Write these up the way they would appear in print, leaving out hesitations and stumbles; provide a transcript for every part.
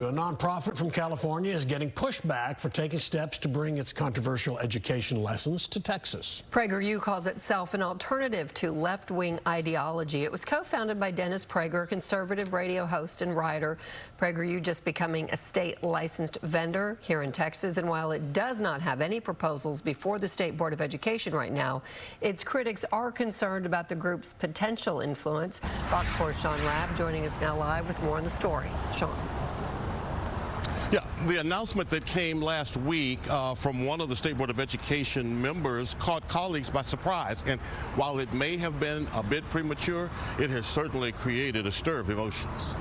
A nonprofit from California is getting pushback for taking steps to bring its controversial education lessons to Texas. PragerU calls itself an alternative to left-wing ideology. It was co-founded by Dennis Prager, conservative radio host and writer. PragerU just becoming a state licensed vendor here in Texas, and while it does not have any proposals before the State Board of Education right now, its critics are concerned about the group's potential influence. Fox 4's Sean Rabb joining us now live with more on the story. Sean. Yeah, the announcement that came last week from one of the State Board of Education members caught colleagues by surprise. And while it may have been a bit premature, it has certainly created a stir of emotions.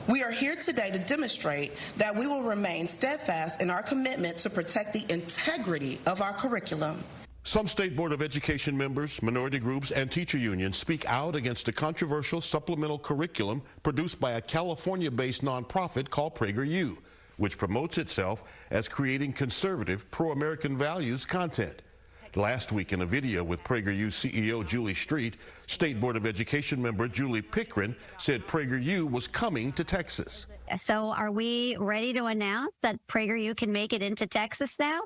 We are here today to demonstrate that we will remain steadfast in our commitment to protect the integrity of our curriculum. Some State Board of Education members, minority groups, and teacher unions speak out against a controversial supplemental curriculum produced by a California-based nonprofit called PragerU, which promotes itself as creating conservative, pro-American values content. Last week in a video with PragerU CEO Julie Street, State Board of Education member Julie Pickren said PragerU was coming to Texas. So are we ready to announce that PragerU can make it into Texas now?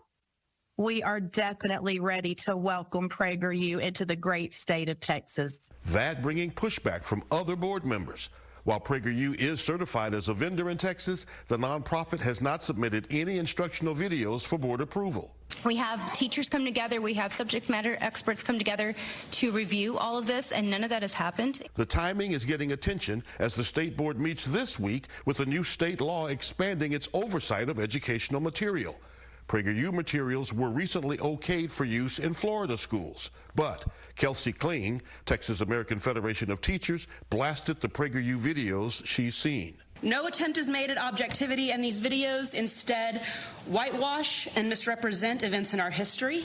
We are definitely ready to welcome PragerU into the great state of Texas. That bringing pushback from other board members. While PragerU is certified as a vendor in Texas, the nonprofit has not submitted any instructional videos for board approval. We have teachers come together, we have subject matter experts come together to review all of this, and none of that has happened. The timing is getting attention as the state board meets this week with a new state law expanding its oversight of educational material. PragerU materials were recently okayed for use in Florida schools. But Kelsey Kling, Texas American Federation of Teachers, blasted the PragerU videos she's seen. No attempt is made at objectivity, and these videos instead whitewash and misrepresent events in our history,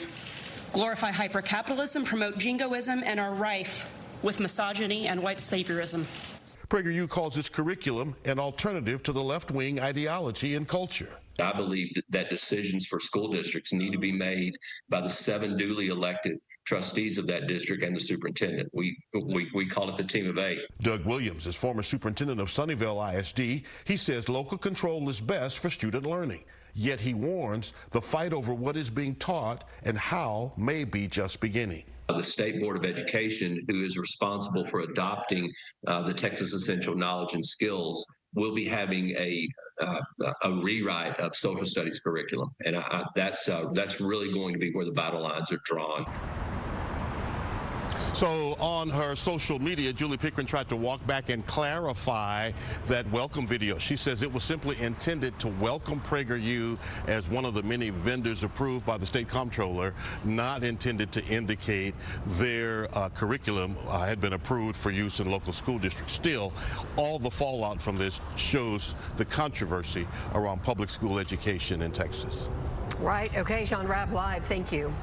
glorify hypercapitalism, promote jingoism, and are rife with misogyny and white saviorism. PragerU calls its curriculum an alternative to the left-wing ideology and culture. I believe that decisions for school districts need to be made by the 7 duly elected trustees of that district and the superintendent. We call it the team of 8. Doug Williams is former superintendent of Sunnyvale ISD. He says local control is best for student learning. Yet he warns the fight over what is being taught and how may be just beginning. The State Board of Education, who is responsible for adopting the Texas Essential Knowledge and Skills, will be having a rewrite of social studies curriculum, and that's really going to be where the battle lines are drawn. So on her social media, Julie Pickren tried to walk back and clarify that welcome video. She says it was simply intended to welcome PragerU as one of the many vendors approved by the state comptroller, not intended to indicate their curriculum had been approved for use in local school districts. Still, all the fallout from this shows the controversy around public school education in Texas. Right. Okay, Sean Rabb live. Thank you.